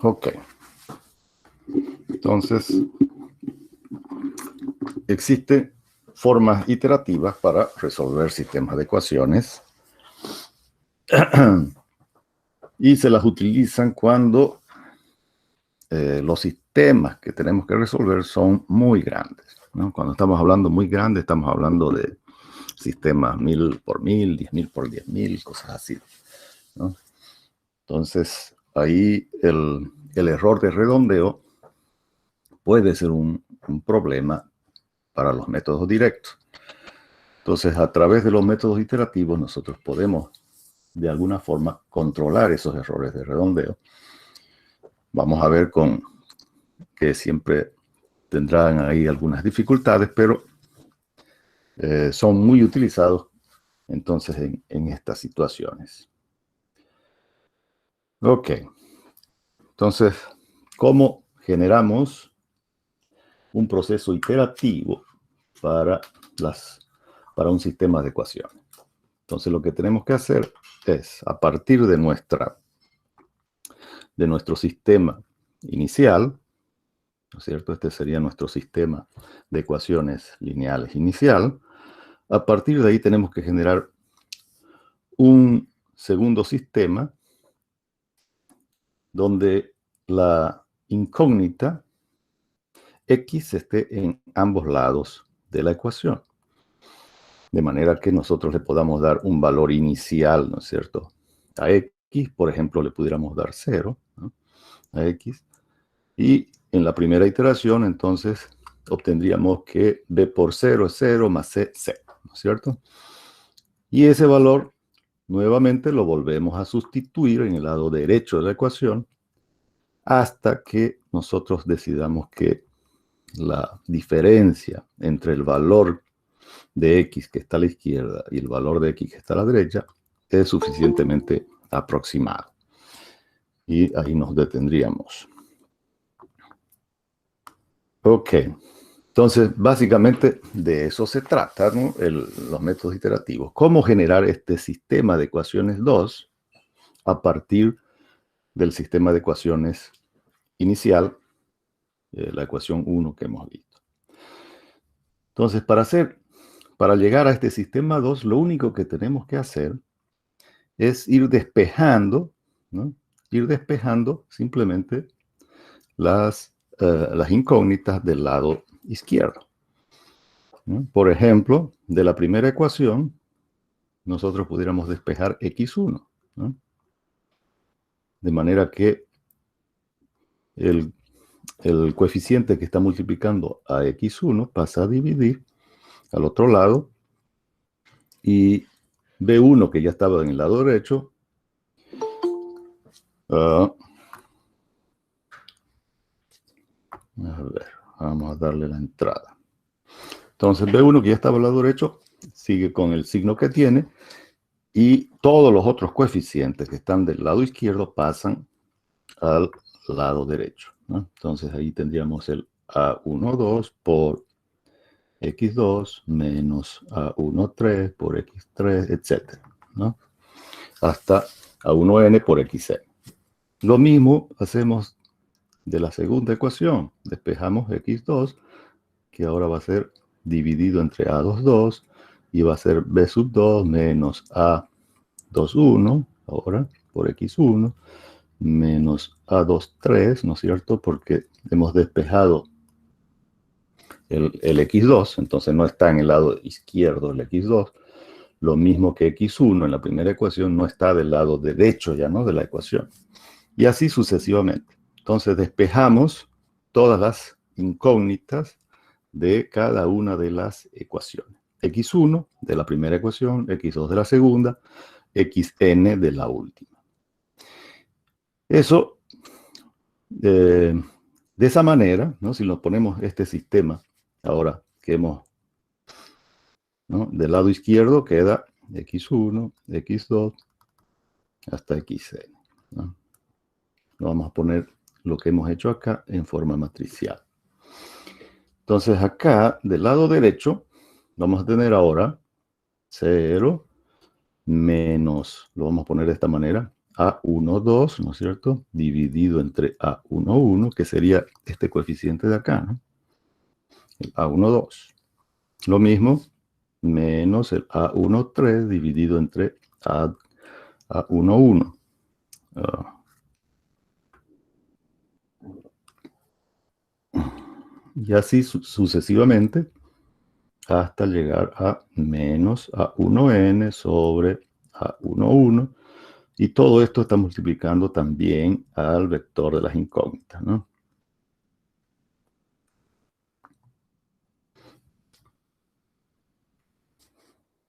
Ok. Entonces, existen formas iterativas para resolver sistemas de ecuaciones y se las utilizan cuando los sistemas que tenemos que resolver son muy grandes, ¿no? Cuando estamos hablando muy grande, estamos hablando de sistemas 1000 por 1000, 10.000 por 10.000, cosas así, ¿no? Entonces, ahí el error de redondeo puede ser un problema para los métodos directos. Entonces, a través de los métodos iterativos, nosotros podemos, de alguna forma, controlar esos errores de redondeo. Vamos a ver que siempre tendrán ahí algunas dificultades, pero son muy utilizados entonces en estas situaciones. Ok. Entonces, ¿cómo generamos un proceso iterativo para un sistema de ecuaciones? Entonces, lo que tenemos que hacer es, a partir de nuestro sistema inicial, ¿no es cierto? Este sería nuestro sistema de ecuaciones lineales inicial. A partir de ahí tenemos que generar un segundo sistema donde la incógnita x esté en ambos lados de la ecuación. De manera que nosotros le podamos dar un valor inicial, ¿no es cierto? A x, por ejemplo, le pudiéramos dar 0, ¿no? A x. Y en la primera iteración, entonces, obtendríamos que b por 0 es 0 más c, 0, ¿no es cierto? Y ese valor, nuevamente, lo volvemos a sustituir en el lado derecho de la ecuación hasta que nosotros decidamos que la diferencia entre el valor de x que está a la izquierda y el valor de x que está a la derecha es suficientemente aproximado. Y ahí nos detendríamos. Ok. Entonces, básicamente de eso se trata, ¿no? Los métodos iterativos. ¿Cómo generar este sistema de ecuaciones 2 a partir del sistema de ecuaciones inicial, la ecuación 1 que hemos visto? Entonces, para llegar a este sistema 2, lo único que tenemos que hacer es ir despejando, ¿no? Ir despejando simplemente las incógnitas del lado izquierdo, ¿no? Por ejemplo, de la primera ecuación, nosotros pudiéramos despejar x1, ¿no? De manera que el coeficiente que está multiplicando a x1 pasa a dividir al otro lado y b1, que ya estaba en el lado derecho, a ver, vamos a darle la entrada. Entonces b1, que ya estaba al lado derecho, sigue con el signo que tiene y todos los otros coeficientes que están del lado izquierdo pasan al lado derecho, ¿no? Entonces ahí tendríamos el A12 por x2 menos A13 por x3, etc., ¿no? Hasta A1n por xn. Lo mismo hacemos de la segunda ecuación. Despejamos x2, que ahora va a ser dividido entre A22 y va a ser b sub 2 menos A21, ahora por x1, menos A23, ¿no es cierto? Porque hemos despejado el x2, entonces no está en el lado izquierdo el x2. Lo mismo que x1 en la primera ecuación no está del lado derecho ya, ¿no? De la ecuación. Y así sucesivamente. Entonces despejamos todas las incógnitas de cada una de las ecuaciones. x1 de la primera ecuación, x2 de la segunda, xn de la última. Eso, de esa manera, ¿no? Si nos ponemos este sistema ahora que hemos, ¿no? Del lado izquierdo queda x1, x2, hasta xn, ¿no? Vamos a poner lo que hemos hecho acá en forma matricial. Entonces acá, del lado derecho, vamos a tener ahora 0 menos, lo vamos a poner de esta manera, A12, ¿no es cierto? Dividido entre A11, que sería este coeficiente de acá, ¿no? El A12. Lo mismo, menos el A13 dividido entre A11. Y así sucesivamente hasta llegar a menos A1n sobre A11. Y todo esto está multiplicando también al vector de las incógnitas, ¿no?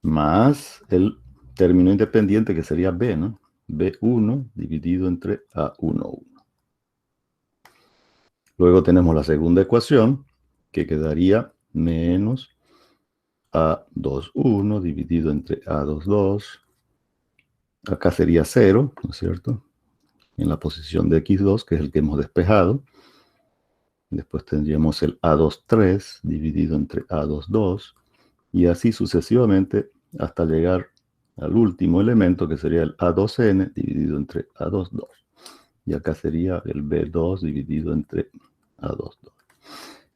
Más el término independiente que sería B, ¿no? B1 dividido entre A11. Luego tenemos la segunda ecuación, que quedaría menos A21 dividido entre A22. Acá sería 0, ¿no es cierto? En la posición de X2, que es el que hemos despejado. Después tendríamos el A23 dividido entre A22. Y así sucesivamente hasta llegar al último elemento, que sería el A2n dividido entre A22. Y acá sería el B2 dividido entre A22.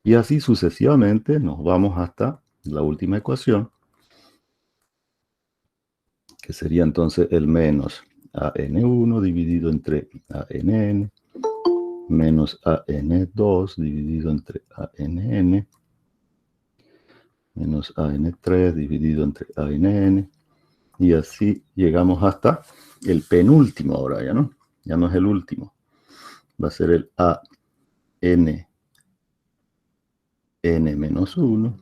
Y así sucesivamente nos vamos hasta la última ecuación, que sería entonces el menos AN1 dividido entre ANN, menos AN2 dividido entre ANN, menos AN3 dividido entre ANN, y así llegamos hasta el penúltimo ahora, ya no es el último, va a ser el ANN menos 1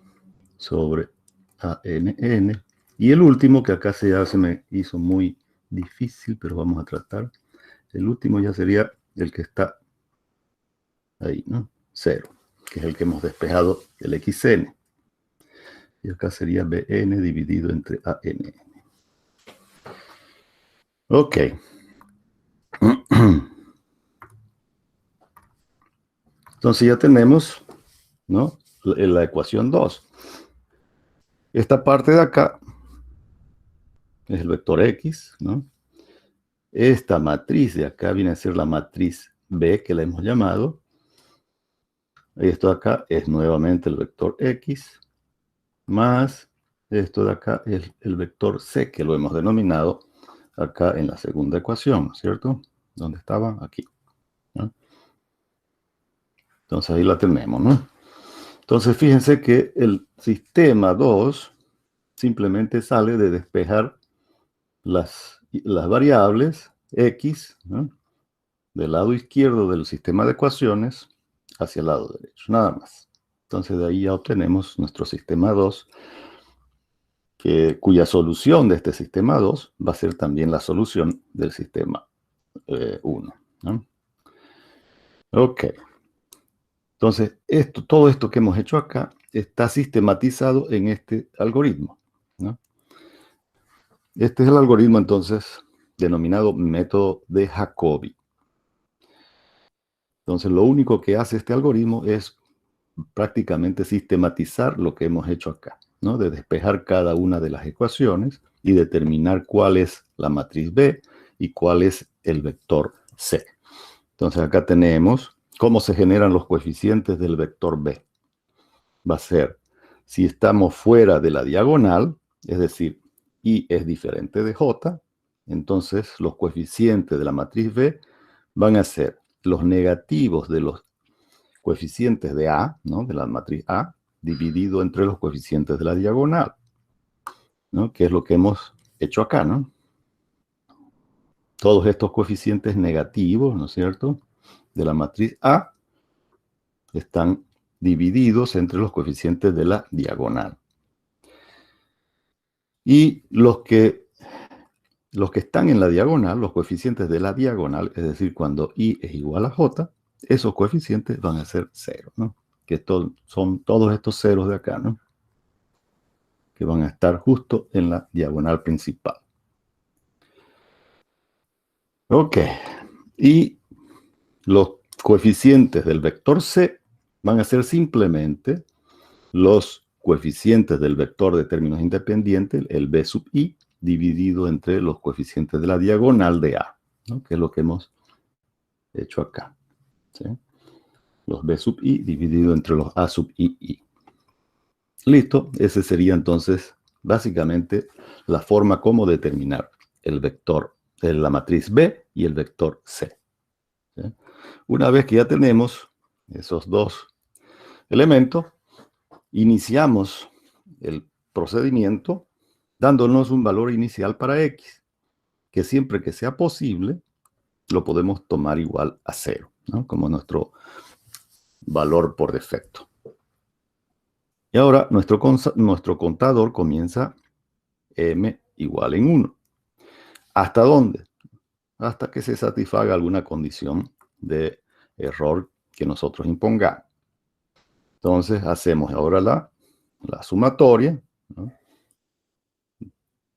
sobre ANN, y el último, que acá ya se me hizo muy difícil, pero vamos a tratar, el último ya sería el que está ahí, ¿no? 0, que es el que hemos despejado el XN. Y acá sería BN dividido entre ANN. Ok. Entonces ya tenemos, ¿no?, la ecuación 2. Esta parte de acá es el vector X, ¿no? Esta matriz de acá viene a ser la matriz B, que la hemos llamado. Esto de acá es nuevamente el vector X, más esto de acá es el vector C, que lo hemos denominado acá en la segunda ecuación, ¿cierto? ¿Dónde estaba? Aquí, ¿no? Entonces ahí la tenemos, ¿no? Entonces fíjense que el sistema 2 simplemente sale de despejar las variables X, ¿no?, del lado izquierdo del sistema de ecuaciones hacia el lado derecho, nada más. Entonces de ahí ya obtenemos nuestro sistema 2, cuya solución de este sistema 2 va a ser también la solución del sistema 1, ¿no? Ok. Entonces, todo esto que hemos hecho acá está sistematizado en este algoritmo, ¿no? Este es el algoritmo, entonces, denominado método de Jacobi. Entonces, lo único que hace este algoritmo es prácticamente sistematizar lo que hemos hecho acá, ¿no? De despejar cada una de las ecuaciones y determinar cuál es la matriz B y cuál es el vector C. Entonces, acá tenemos cómo se generan los coeficientes del vector B. Va a ser, si estamos fuera de la diagonal, es decir, I es diferente de J, entonces los coeficientes de la matriz B van a ser los negativos de los coeficientes de A, ¿no?, de la matriz A, dividido entre los coeficientes de la diagonal, ¿no?, que es lo que hemos hecho acá, ¿no? Todos estos coeficientes negativos, ¿no es cierto?, de la matriz A están divididos entre los coeficientes de la diagonal. Y los que están en la diagonal, los coeficientes de la diagonal, es decir, cuando I es igual a J, esos coeficientes van a ser 0, ¿no? Que son todos estos ceros de acá, ¿no?, que van a estar justo en la diagonal principal. Ok. Y los coeficientes del vector C van a ser simplemente los coeficientes del vector de términos independientes, el B sub i, dividido entre los coeficientes de la diagonal de A, ¿no? Que es lo que hemos hecho acá, ¿sí? Los B sub i dividido entre los A sub i. Listo, ese sería entonces básicamente la forma como determinar el vector de la matriz B y el vector C, ¿sí? Una vez que ya tenemos esos dos elementos, iniciamos el procedimiento dándonos un valor inicial para X, que siempre que sea posible, lo podemos tomar igual a 0, ¿no? Como nuestro valor por defecto. Y ahora nuestro contador comienza m igual en 1. ¿Hasta dónde? Hasta que se satisfaga alguna condición de error que nosotros impongamos. Entonces hacemos ahora la sumatoria, ¿no?,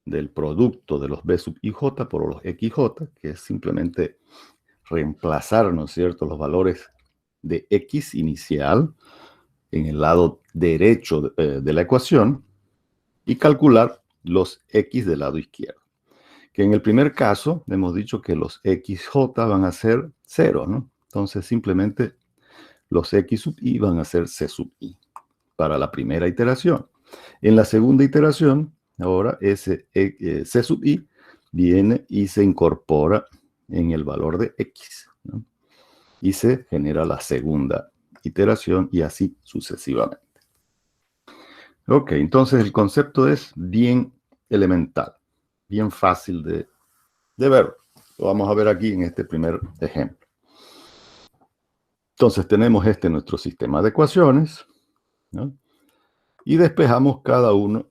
del producto de los B sub ij por los xj, que es simplemente reemplazar, ¿no es cierto?, los valores de x inicial en el lado derecho de la ecuación y calcular los x del lado izquierdo. Que en el primer caso hemos dicho que los xj van a ser 0, ¿no? Entonces simplemente los x sub i van a ser c sub i para la primera iteración. En la segunda iteración, ahora ese c sub i viene y se incorpora en el valor de x, ¿no? Y se genera la segunda iteración y así sucesivamente. Ok, entonces el concepto es bien elemental, bien fácil de ver. Lo vamos a ver aquí en este primer ejemplo. Entonces tenemos nuestro sistema de ecuaciones, ¿no? Y despejamos cada uno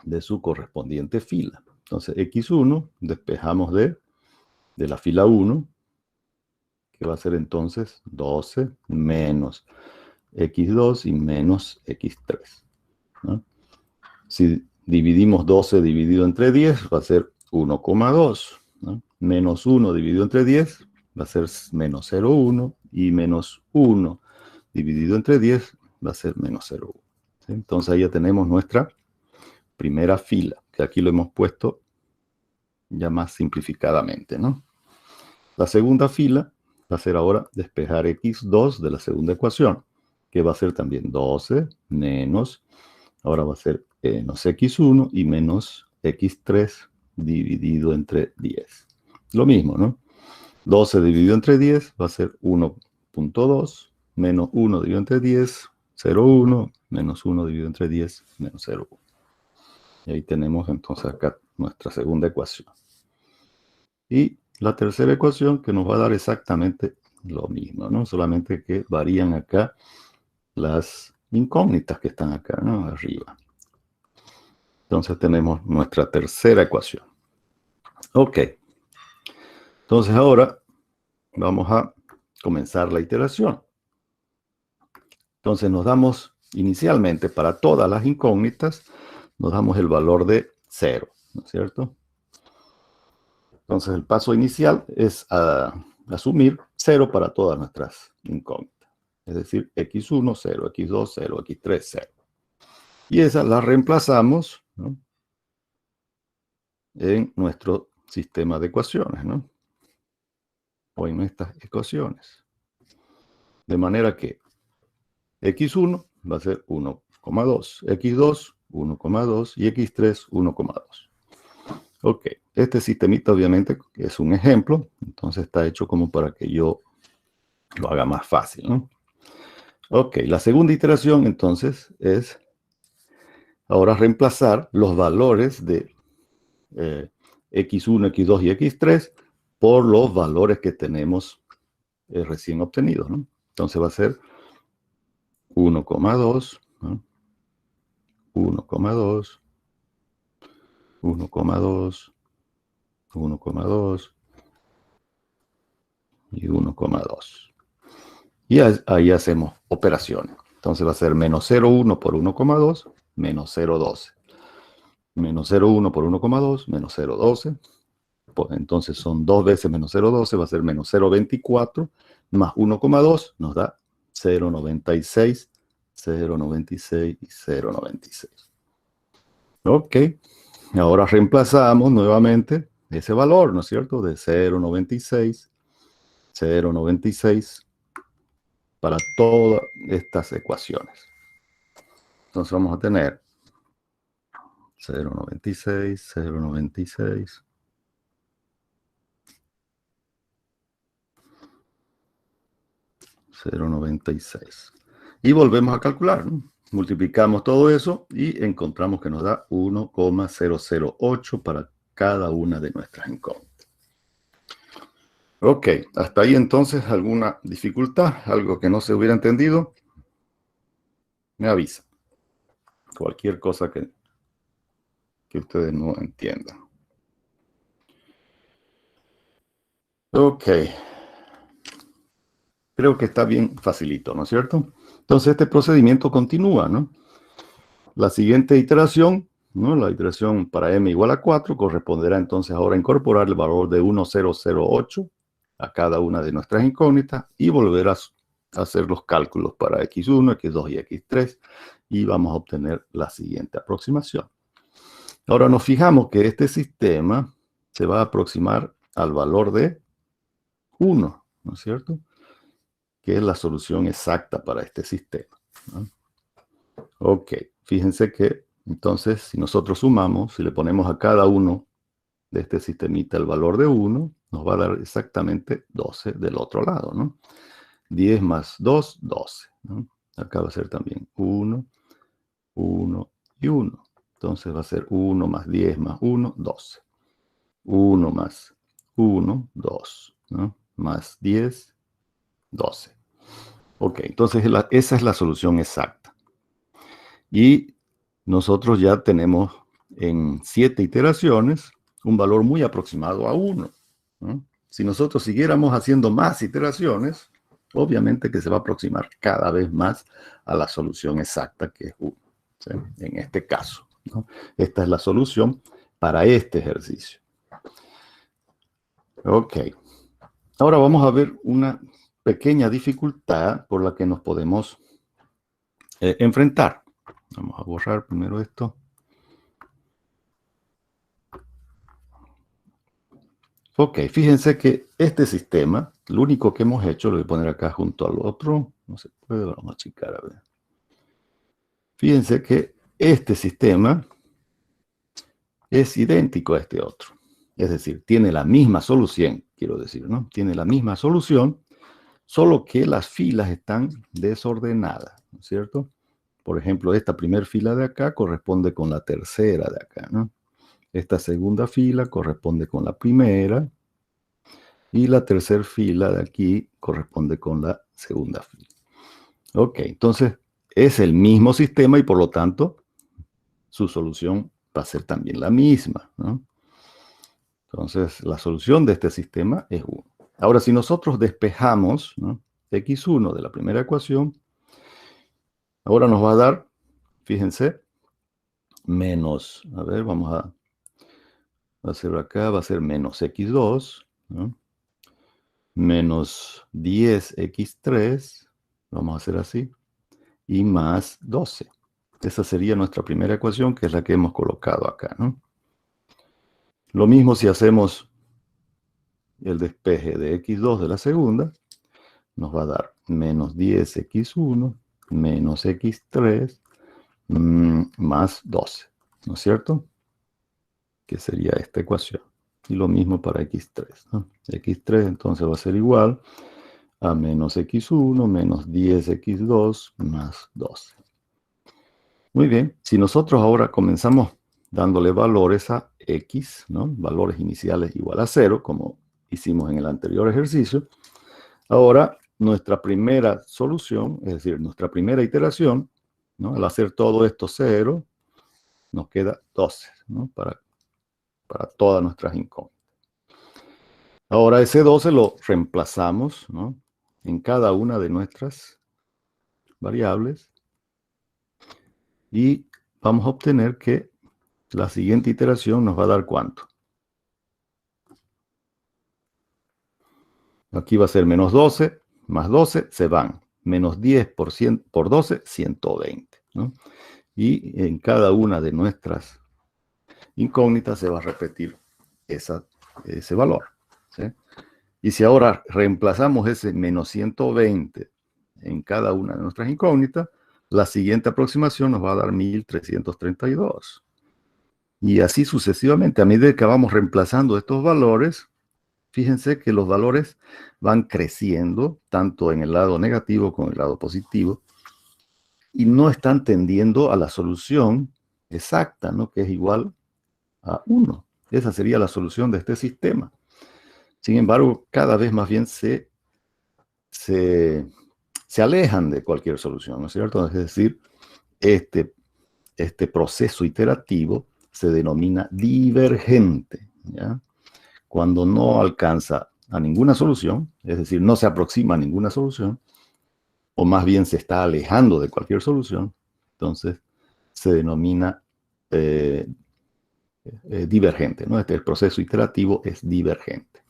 de su correspondiente fila. Entonces x1 despejamos de la fila 1, que va a ser entonces 12 menos x2 y menos x3, ¿no? Si dividimos 12 dividido entre 10, va a ser 1,2, ¿no? Menos 1 dividido entre 10 va a ser menos 0,1 y menos 1 dividido entre 10 va a ser menos 0,1. ¿Sí? Entonces ahí ya tenemos nuestra primera fila, que aquí lo hemos puesto ya más simplificadamente, ¿no? La segunda fila va a ser ahora despejar x2 de la segunda ecuación, que va a ser también 12 menos, ahora va a ser menos x1 y menos x3 dividido entre 10. Lo mismo, ¿no? 12 dividido entre 10 va a ser 1,2 menos 1 dividido entre 10, 0,1 menos 1 dividido entre 10, menos 0,1. Y ahí tenemos entonces acá nuestra segunda ecuación. Y la tercera ecuación que nos va a dar exactamente lo mismo, ¿no? Solamente que varían acá las incógnitas que están acá, ¿no?, arriba. Entonces tenemos nuestra tercera ecuación. Ok. Entonces ahora vamos a comenzar la iteración. Entonces nos damos inicialmente para todas las incógnitas, nos damos el valor de 0, ¿no es cierto? Entonces el paso inicial es asumir 0 para todas nuestras incógnitas. Es decir, x1, 0, x2, 0, x3, 0. Y esas las reemplazamos, ¿no?, en nuestro sistema de ecuaciones, ¿no?, o en estas ecuaciones. De manera que x1 va a ser 1,2, x2 1,2 y x3 1,2. Ok, este sistemita obviamente es un ejemplo, entonces está hecho como para que yo lo haga más fácil, ¿no? Ok, la segunda iteración entonces es ahora reemplazar los valores de x1, x2 y x3 por los valores que tenemos recién obtenidos, ¿no? Entonces va a ser 1,2, ¿no?, 1,2, 1,2, 1,2 y 1,2. Y ahí hacemos operaciones. Entonces va a ser menos 0,1 por 1,2, menos 0,12. Menos 0,1 por 1,2, menos 0,12. Entonces son 2 veces menos 0,12, va a ser menos 0,24, más 1,2 nos da 0,96 0,96 y 0,96. Ok, ahora reemplazamos nuevamente ese valor, ¿no es cierto? De 0,96, 0,96 para todas estas ecuaciones. Entonces vamos a tener 0,96, 0,96. 0,96. Y volvemos a calcular, ¿no? Multiplicamos todo eso y encontramos que nos da 1,008 para cada una de nuestras incógnitas. Ok, hasta ahí entonces alguna dificultad, algo que no se hubiera entendido, me avisa. Cualquier cosa que ustedes no entiendan. Ok. Creo que está bien facilito, ¿no es cierto? Entonces este procedimiento continúa, ¿no? La siguiente iteración, ¿no? La iteración para m igual a 4 corresponderá entonces ahora a incorporar el valor de 1,008 a cada una de nuestras incógnitas y volver a hacer los cálculos para x1, x2 y x3 y vamos a obtener la siguiente aproximación. Ahora nos fijamos que este sistema se va a aproximar al valor de 1, ¿no es cierto? Que es la solución exacta para este sistema, ¿no? Ok, fíjense que entonces si nosotros sumamos, si le ponemos a cada uno de este sistemita el valor de 1, nos va a dar exactamente 12 del otro lado, ¿no? 10 más 2, 12, ¿no? Acá va a ser también 1, 1 y 1. Entonces va a ser 1 más 10 más 1, 12. 1 más 1, 2, ¿no? Más 10, 12. Ok, entonces esa es la solución exacta. Y nosotros ya tenemos en 7 iteraciones un valor muy aproximado a 1, ¿no? Si nosotros siguiéramos haciendo más iteraciones, obviamente que se va a aproximar cada vez más a la solución exacta que es 1, ¿sí? En este caso, ¿no? Esta es la solución para este ejercicio. Ok. Ahora vamos a ver una pequeña dificultad por la que nos podemos enfrentar. Vamos a borrar primero esto. Ok, fíjense que este sistema, lo único que hemos hecho, lo voy a poner acá junto al otro, no se puede, vamos a achicar a ver. Fíjense que este sistema es idéntico a este otro. Es decir, tiene la misma solución, quiero decir, ¿no? Tiene la misma solución, solo que las filas están desordenadas, ¿no es cierto? Por ejemplo, esta primera fila de acá corresponde con la tercera de acá, ¿no? Esta segunda fila corresponde con la primera. Y la tercera fila de aquí corresponde con la segunda fila. Ok, entonces es el mismo sistema y por lo tanto su solución va a ser también la misma, ¿no? Entonces la solución de este sistema es 1. Ahora si nosotros despejamos, ¿no?, x1 de la primera ecuación, ahora nos va a dar, fíjense, menos, a ver, vamos a hacerlo acá, va a ser menos x2, ¿no?, menos 10x3, vamos a hacer así, y más 12. Esa sería nuestra primera ecuación, que es la que hemos colocado acá, ¿no? Lo mismo si hacemos el despeje de x2 de la segunda, nos va a dar menos 10x1 menos x3 más 12, ¿no es cierto? Que sería esta ecuación. Y lo mismo para x3, ¿no? x3 entonces va a ser igual a menos x1 menos 10x2 más 12. Muy bien, si nosotros ahora comenzamos dándole valores a x, ¿no?, valores iniciales igual a 0, como hicimos en el anterior ejercicio, ahora nuestra primera solución, es decir, nuestra primera iteración, ¿no?, al hacer todo esto 0, nos queda 12, ¿no?, para todas nuestras incógnitas. Ahora ese 12 lo reemplazamos, ¿no?, en cada una de nuestras variables y vamos a obtener que la siguiente iteración nos va a dar ¿cuánto? Aquí va a ser menos 12, más 12, se van. menos 10 por 12, 120, ¿no? Y en cada una de nuestras incógnitas se va a repetir ese valor, ¿sí? Y si ahora reemplazamos ese menos 120 en cada una de nuestras incógnitas, la siguiente aproximación nos va a dar 1332. Y así sucesivamente, a medida que vamos reemplazando estos valores, fíjense que los valores van creciendo, tanto en el lado negativo como en el lado positivo, y no están tendiendo a la solución exacta, ¿no? Que es igual a 1. Esa sería la solución de este sistema. Sin embargo, cada vez más bien se alejan de cualquier solución, ¿no es cierto? Es decir, este proceso iterativo se denomina divergente, ¿ya? Cuando no alcanza a ninguna solución, es decir, no se aproxima a ninguna solución, o más bien se está alejando de cualquier solución, entonces se denomina divergente, ¿no? El proceso iterativo es divergente.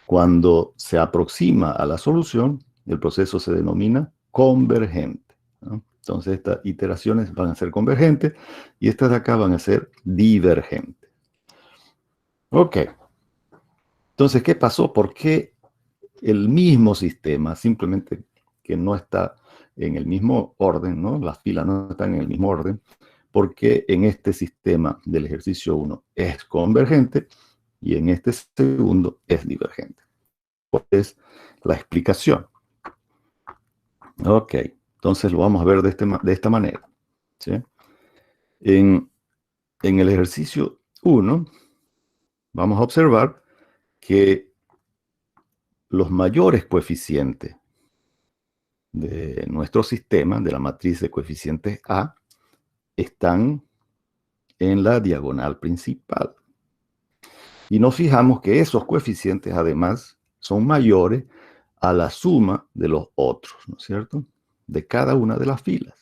Cuando se aproxima a la solución, el proceso se denomina convergente, ¿no? Entonces estas iteraciones van a ser convergentes y estas de acá van a ser divergentes. Ok. Entonces, ¿qué pasó? ¿Por qué el mismo sistema, simplemente que no está en el mismo orden, ¿no? Las filas no están en el mismo orden, porque en este sistema del ejercicio 1 es convergente y en este segundo es divergente? ¿Cuál es la explicación? Ok, entonces lo vamos a ver de esta manera, ¿sí? En el ejercicio 1 vamos a observar que los mayores coeficientes de nuestro sistema, de la matriz de coeficientes A, están en la diagonal principal. Y nos fijamos que esos coeficientes, además, son mayores a la suma de los otros, ¿no es cierto? De cada una de las filas,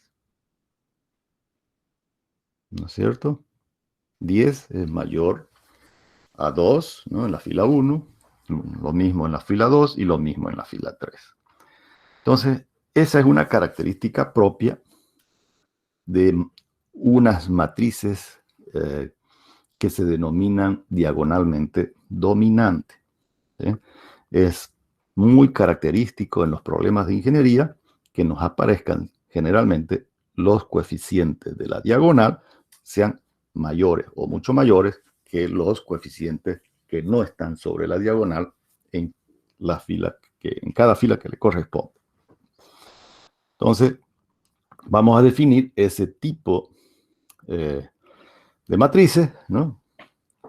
¿no es cierto? 10 es mayor a 2, ¿no? En la fila 1, lo mismo en la fila 2 y lo mismo en la fila 3. Entonces, esa es una característica propia de unas matrices que se denominan diagonalmente dominantes, ¿sí? Es muy característico en los problemas de ingeniería que nos aparezcan generalmente los coeficientes de la diagonal sean mayores o mucho mayores que los coeficientes que no están sobre la diagonal en cada fila que le corresponde. Entonces, vamos a definir ese tipo de matrices, ¿no?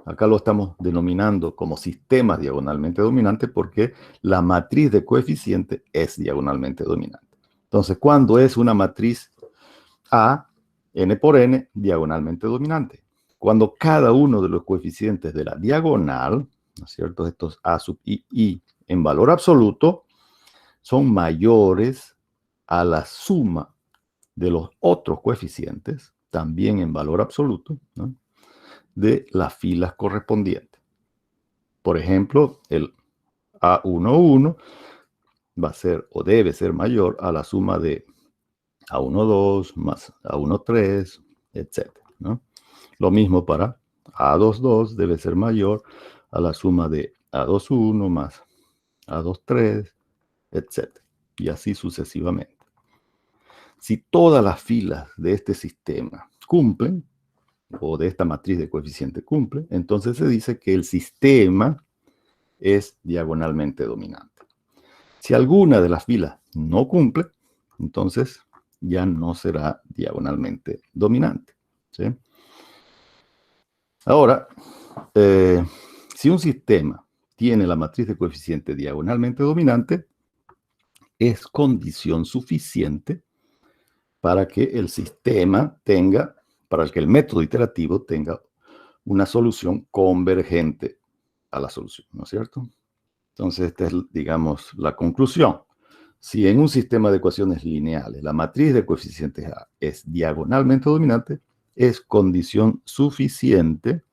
Acá lo estamos denominando como sistemas diagonalmente dominantes porque la matriz de coeficiente es diagonalmente dominante. Entonces, ¿cuándo es una matriz A, n por n, diagonalmente dominante? Cuando cada uno de los coeficientes de la diagonal, ¿no es cierto?, estos A sub i en valor absoluto, son mayores a la suma de los otros coeficientes, también en valor absoluto, ¿no?, de las filas correspondientes. Por ejemplo, el A11 va a ser o debe ser mayor a la suma de A12 más A13, etc., ¿no? Lo mismo para A22 debe ser mayor a la suma de A21 más A23, etc. Y así sucesivamente. Si todas las filas de este sistema cumplen, o de esta matriz de coeficiente cumple, entonces se dice que el sistema es diagonalmente dominante. Si alguna de las filas no cumple, entonces ya no será diagonalmente dominante, ¿sí? Ahora, si un sistema tiene la matriz de coeficiente diagonalmente dominante, es condición suficiente para que el sistema tenga, para que el método iterativo tenga una solución convergente a la solución, ¿no es cierto? Entonces, esta es, digamos, la conclusión. Si en un sistema de ecuaciones lineales la matriz de coeficientes A es diagonalmente dominante, es condición suficiente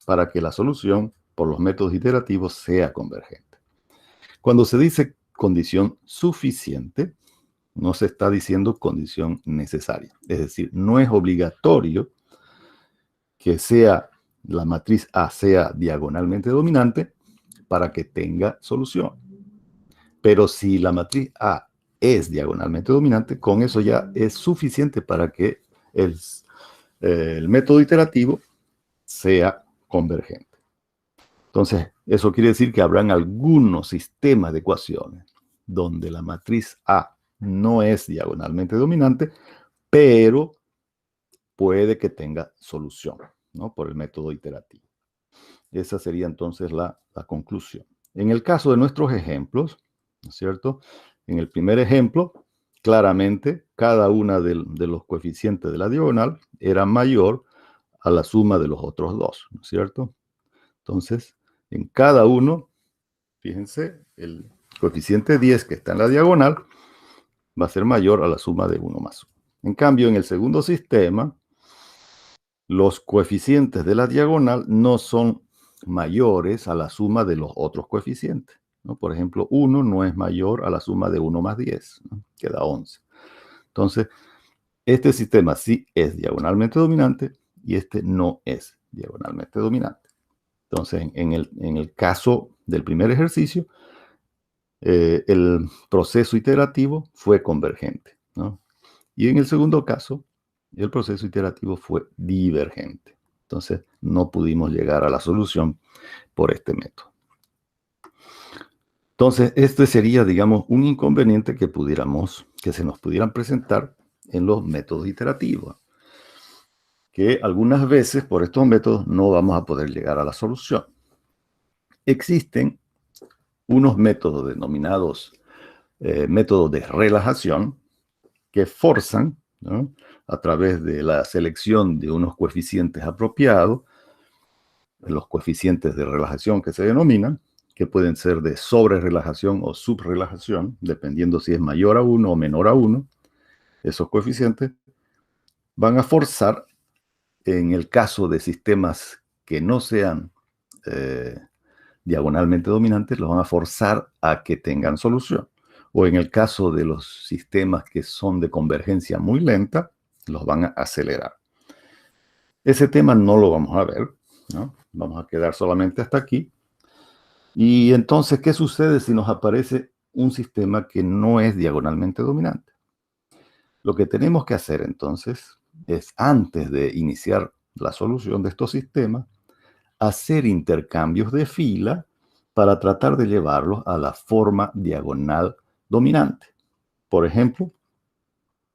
para que la solución por los métodos iterativos sea convergente. Cuando se dice condición suficiente, no se está diciendo condición necesaria. Es decir, no es obligatorio que sea la matriz A sea diagonalmente dominante para que tenga solución. Pero si la matriz A es diagonalmente dominante, con eso ya es suficiente para que el método iterativo sea convergente. Entonces, eso quiere decir que habrán algunos sistemas de ecuaciones donde la matriz A no es diagonalmente dominante, pero puede que tenga solución, ¿no? Por el método iterativo. Esa sería entonces la conclusión. En el caso de nuestros ejemplos, ¿no es cierto? En el primer ejemplo, claramente, cada una de los coeficientes de la diagonal era mayor a la suma de los otros dos, ¿no es cierto? Entonces, en cada uno, fíjense, el coeficiente 10 que está en la diagonal va a ser mayor a la suma de 1 más 1. En cambio, en el segundo sistema, los coeficientes de la diagonal no son mayores a la suma de los otros coeficientes, ¿no? Por ejemplo, 1 no es mayor a la suma de 1 más 10, ¿no? Queda 11. Entonces, este sistema sí es diagonalmente dominante y este no es diagonalmente dominante. Entonces, en el caso del primer ejercicio, el proceso iterativo fue convergente, ¿no? Y en el segundo caso, el proceso iterativo fue divergente. Entonces, no pudimos llegar a la solución por este método. Entonces, este sería, digamos, un inconveniente que se nos pudieran presentar en los métodos iterativos, que algunas veces por estos métodos no vamos a poder llegar a la solución. Existen unos métodos denominados métodos de relajación que forzan, ¿no?, a través de la selección de unos coeficientes apropiados, los coeficientes de relajación que se denominan, que pueden ser de sobre-relajación o subrelajación, dependiendo si es mayor a 1 o menor a 1, esos coeficientes van a forzar, en el caso de sistemas que no sean diagonalmente dominantes, los van a forzar a que tengan solución. O en el caso de los sistemas que son de convergencia muy lenta, los van a acelerar. Ese tema no lo vamos a ver, ¿no? Vamos a quedar solamente hasta aquí. Y entonces, ¿qué sucede si nos aparece un sistema que no es diagonalmente dominante? Lo que tenemos que hacer entonces es, antes de iniciar la solución de estos sistemas, hacer intercambios de fila para tratar de llevarlos a la forma diagonal dominante. Por ejemplo,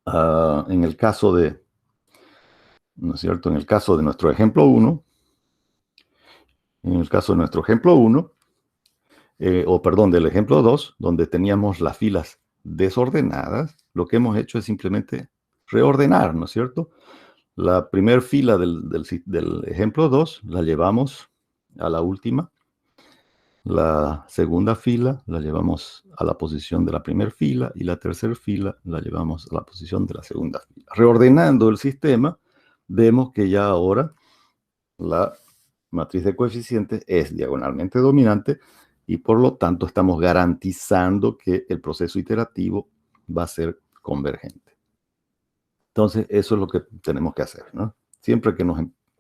en el caso de, ¿no es cierto?, en el caso de nuestro ejemplo 1, del ejemplo 2, donde teníamos las filas desordenadas, lo que hemos hecho es simplemente reordenar, ¿no es cierto? La primera fila del ejemplo 2 la llevamos a la última. La segunda fila la llevamos a la posición de la primera fila y la tercera fila la llevamos a la posición de la segunda fila. Reordenando el sistema, vemos que ya ahora la matriz de coeficientes es diagonalmente dominante y por lo tanto estamos garantizando que el proceso iterativo va a ser convergente. Entonces, eso es lo que tenemos que hacer, ¿no? Siempre que nos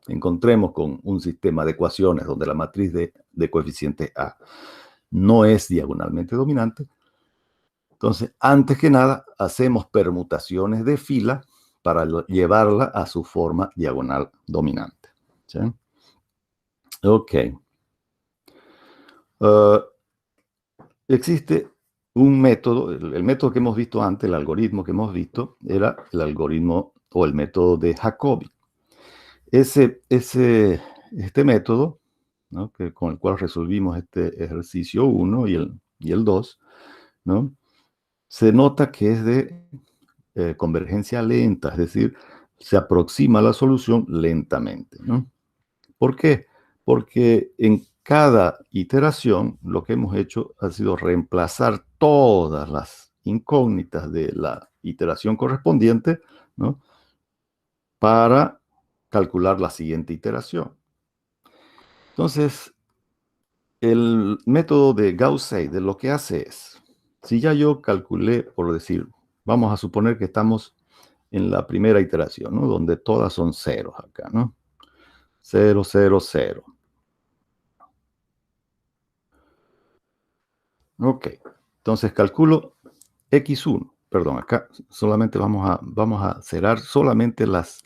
encontremos con un sistema de ecuaciones donde la matriz de coeficientes A no es diagonalmente dominante, entonces, antes que nada, hacemos permutaciones de fila para llevarla a su forma diagonal dominante. ¿Sí? Ok. Existe un método, el método que hemos visto antes, el algoritmo que hemos visto, era el algoritmo o el método de Jacobi. Este método, ¿no?, con el cual resolvimos este ejercicio 1 y el 2, ¿no?, se nota que es de convergencia lenta, es decir, se aproxima a la solución lentamente, ¿no? ¿Por qué? Porque en cada iteración lo que hemos hecho ha sido reemplazar todas las incógnitas de la iteración correspondiente, ¿no?, para calcular la siguiente iteración. Entonces, el método de Gauss-Seidel lo que hace es, si ya yo calculé, por decir, Vamos a suponer que estamos en la primera iteración, ¿no? Donde todas son ceros acá, ¿no? 0, 0, 0. Ok, entonces calculo x1. Perdón, acá solamente vamos a cerrar solamente las,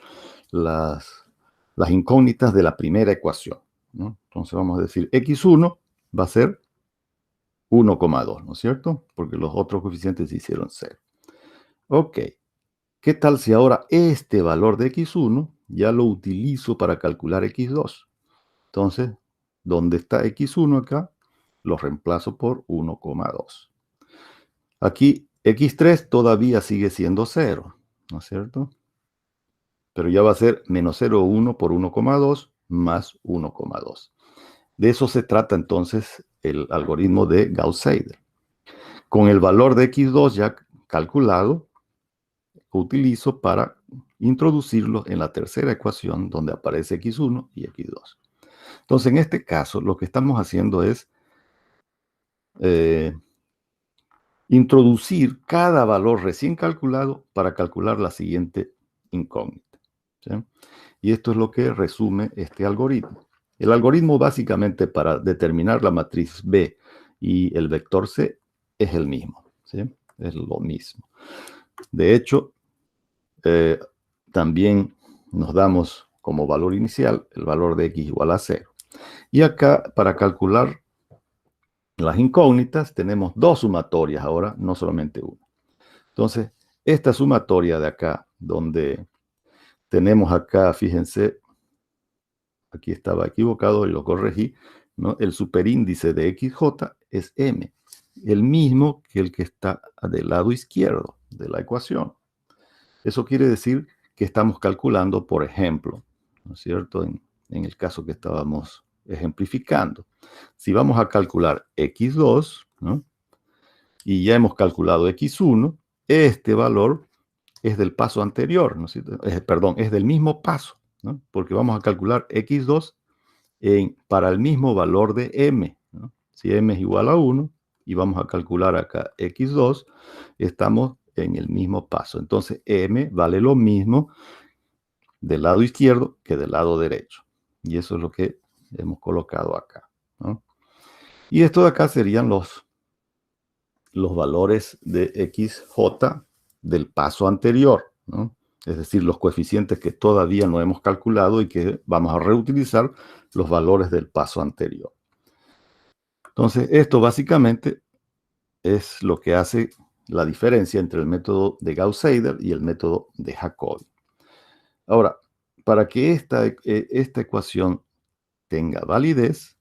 las incógnitas de la primera ecuación, ¿no? Entonces vamos a decir x1 va a ser 1,2, ¿no es cierto? Porque los otros coeficientes se hicieron 0. Ok, ¿qué tal si ahora este valor de x1 ya lo utilizo para calcular x2? Entonces, ¿dónde está x1 acá? Lo reemplazo por 1,2. Aquí x3 todavía sigue siendo 0, ¿no es cierto? Pero ya va a ser menos 0,1 por 1,2 más 1,2. De eso se trata entonces el algoritmo de Gauss-Seidel. Con el valor de x2 ya calculado, utilizo para introducirlo en la tercera ecuación donde aparece x1 y x2. Entonces, en este caso, lo que estamos haciendo es introducir cada valor recién calculado para calcular la siguiente incógnita, ¿sí? Y esto es lo que resume este algoritmo. El algoritmo básicamente para determinar la matriz B y el vector C es el mismo, ¿sí? Es lo mismo. De hecho, también nos damos como valor inicial el valor de x igual a 0. Y acá, para calcular las incógnitas, tenemos dos sumatorias ahora, no solamente una. Entonces, esta sumatoria de acá, donde tenemos acá, fíjense, aquí estaba equivocado y lo corregí, ¿no? El superíndice de XJ es M, el mismo que el que está del lado izquierdo de la ecuación. Eso quiere decir que estamos calculando, por ejemplo, ¿no es cierto? En el caso que estábamos ejemplificando. Si vamos a calcular x2, ¿no? Y ya hemos calculado x1, este valor es del paso anterior, ¿no es cierto? Perdón, es del mismo paso, ¿no? Porque vamos a calcular x2 para el mismo valor de m, ¿no? Si m es igual a 1 y vamos a calcular acá x2, estamos en el mismo paso. Entonces m vale lo mismo del lado izquierdo que del lado derecho. Y eso es lo que hemos colocado acá, ¿no? Y esto de acá serían los valores de xj del paso anterior, ¿no? Es decir, los coeficientes que todavía no hemos calculado y que vamos a reutilizar los valores del paso anterior. Entonces, esto básicamente es lo que hace la diferencia entre el método de Gauss-Seidel y el método de Jacobi. Ahora, para que esta ecuación tenga validez,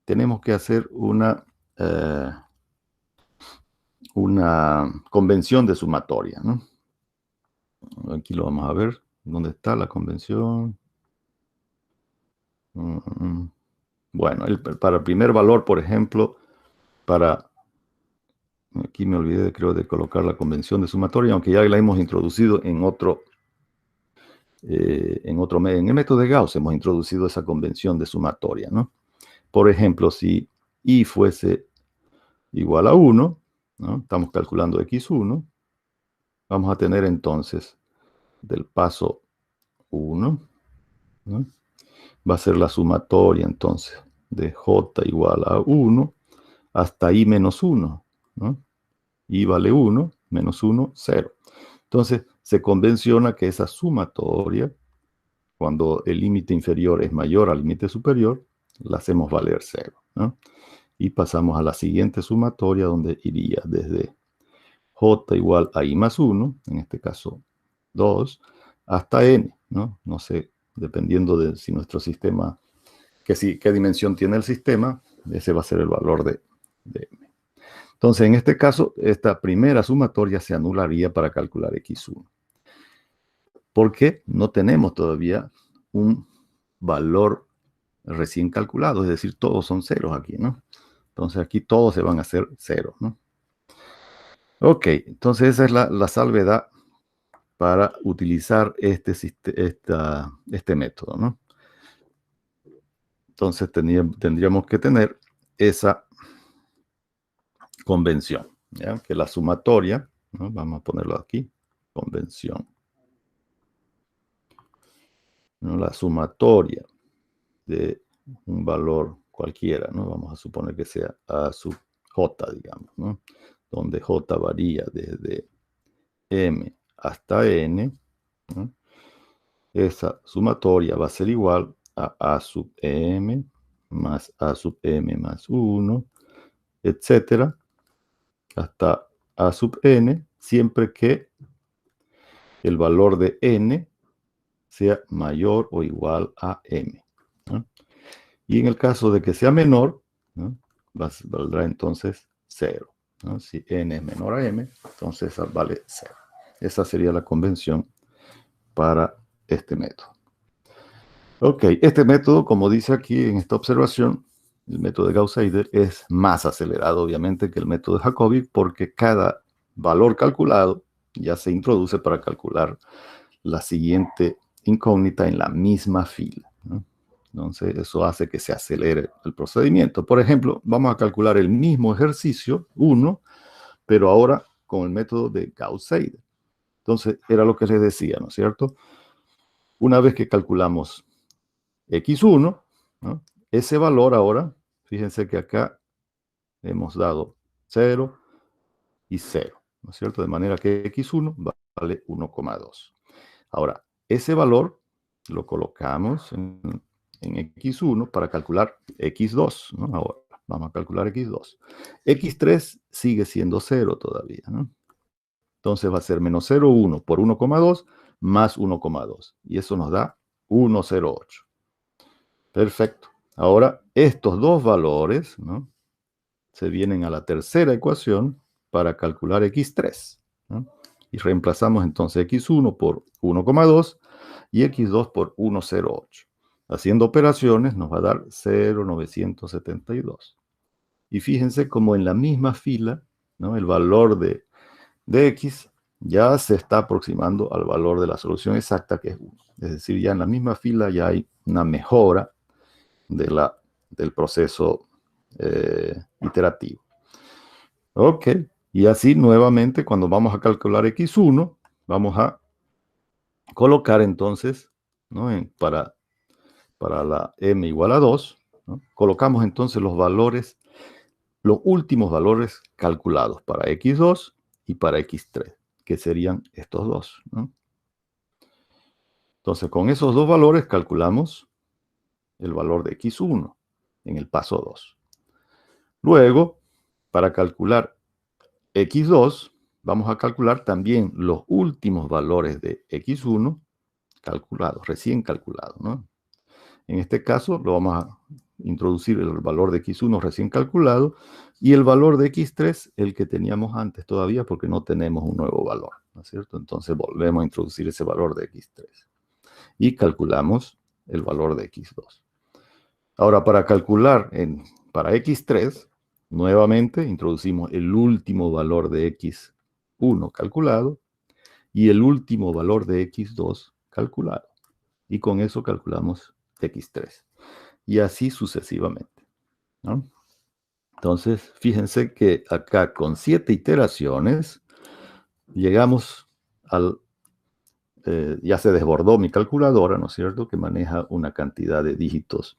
tenemos que hacer una convención de sumatoria, ¿no? Aquí lo vamos a ver. ¿Dónde está la convención? Bueno, para el primer valor, por ejemplo, aquí me olvidé, creo, de colocar la convención de sumatoria, aunque ya la hemos introducido en en el método de Gauss hemos introducido esa convención de sumatoria, ¿no? Por ejemplo, si i fuese igual a 1, ¿no? Estamos calculando x1, vamos a tener entonces del paso 1, ¿no? Va a ser la sumatoria entonces de j igual a 1 hasta i menos 1, ¿no? I vale 1, menos 1, 0. Entonces, se convenciona que esa sumatoria, cuando el límite inferior es mayor al límite superior, la hacemos valer 0, ¿no? Y pasamos a la siguiente sumatoria, donde iría desde j igual a i más 1, en este caso 2, hasta n, ¿no? No sé, dependiendo de si nuestro sistema, qué dimensión tiene el sistema, ese va a ser el valor de m. Entonces, en este caso, esta primera sumatoria se anularía para calcular x1. Porque no tenemos todavía un valor recién calculado, es decir, todos son ceros aquí, ¿no? Entonces aquí todos se van a hacer ceros, ¿no? Ok, entonces esa es la salvedad para utilizar este método, ¿no? Entonces tendríamos que tener esa convención, ¿ya? Que la sumatoria ¿no? Vamos a ponerlo aquí, convención, ¿no? La sumatoria de un valor cualquiera, ¿no? Vamos a suponer que sea A sub J, digamos, ¿no? Donde J varía desde M hasta N, ¿no? Esa sumatoria va a ser igual a sub M más A sub M más 1, etcétera, hasta A sub N, siempre que el valor de N sea mayor o igual a M, ¿no? Y en el caso de que sea menor, ¿no? Valdrá entonces 0, ¿no? Si N es menor a M, entonces vale 0. Esa sería la convención para este método. Ok, este método, como dice aquí en esta observación, el método de Gauss-Seidel es más acelerado, obviamente, que el método de Jacobi, porque cada valor calculado ya se introduce para calcular la siguiente incógnita en la misma fila, ¿no? Entonces, eso hace que se acelere el procedimiento. Por ejemplo, vamos a calcular el mismo ejercicio, 1, pero ahora con el método de Gauss-Seidel. Entonces, era lo que les decía, ¿no es cierto? Una vez que calculamos x1, ¿no? Ese valor ahora, fíjense que acá hemos dado 0 y 0, ¿no es cierto? De manera que x1 vale 1,2. Ahora, ese valor lo colocamos en x1 para calcular x2, ¿no? Ahora, vamos a calcular x2. x3 sigue siendo 0 todavía, ¿no? Entonces va a ser menos 0,1 por 1,2 más 1,2. Y eso nos da 1,08. Perfecto. Ahora, estos dos valores, ¿no? Se vienen a la tercera ecuación para calcular x3, ¿no? Y reemplazamos entonces x1 por 1,2 y x2 por 1,08. Haciendo operaciones nos va a dar 0,972. Y fíjense como en la misma fila, ¿no? El valor de x ya se está aproximando al valor de la solución exacta, que es 1. Es decir, ya en la misma fila ya hay una mejora del proceso iterativo. Ok, y así nuevamente cuando vamos a calcular x1, vamos a colocar entonces, ¿no? Para la m igual a 2, ¿no? Colocamos entonces los valores, los últimos valores calculados para x2 y para x3, que serían estos dos, ¿no? Entonces con esos dos valores calculamos el valor de x1 en el paso 2. Luego, para calcular x2, vamos a calcular también los últimos valores de x1 calculados, recién calculados, ¿no? En este caso, lo vamos a introducir el valor de x1 recién calculado y el valor de x3, el que teníamos antes todavía, porque no tenemos un nuevo valor, ¿no es cierto? Entonces volvemos a introducir ese valor de x3 y calculamos el valor de x2. Ahora, para calcular para x3, nuevamente introducimos el último valor de x1 calculado y el último valor de x2 calculado. Y con eso calculamos x3. Y así sucesivamente, ¿no? Entonces, fíjense que acá con 7 iteraciones llegamos ya se desbordó mi calculadora, ¿no es cierto?, que maneja una cantidad de dígitos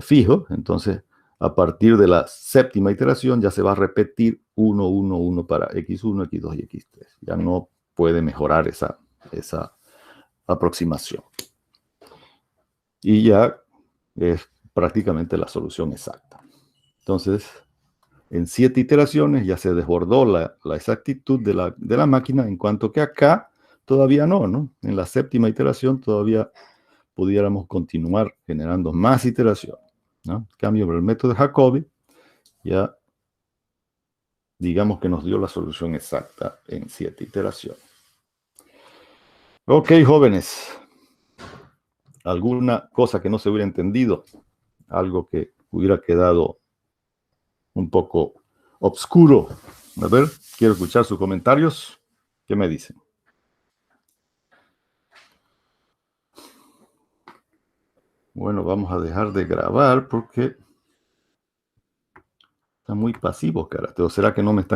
fijo. Entonces, a partir de la séptima iteración ya se va a repetir 1, 1, 1 para x1, x2 y x3. Ya no puede mejorar esa aproximación. Y ya es prácticamente la solución exacta. Entonces, en 7 iteraciones ya se desbordó la exactitud de la máquina, en cuanto que acá todavía no, ¿no? En la séptima iteración todavía pudiéramos continuar generando más iteraciones, ¿no? En cambio, por el método de Jacobi, ya digamos que nos dio la solución exacta en 7 iteraciones. Ok, jóvenes. ¿Alguna cosa que no se hubiera entendido? ¿Algo que hubiera quedado un poco obscuro? A ver, quiero escuchar sus comentarios. ¿Qué me dicen? Bueno, vamos a dejar de grabar porque está muy pasivo, cara. ¿O será que no me está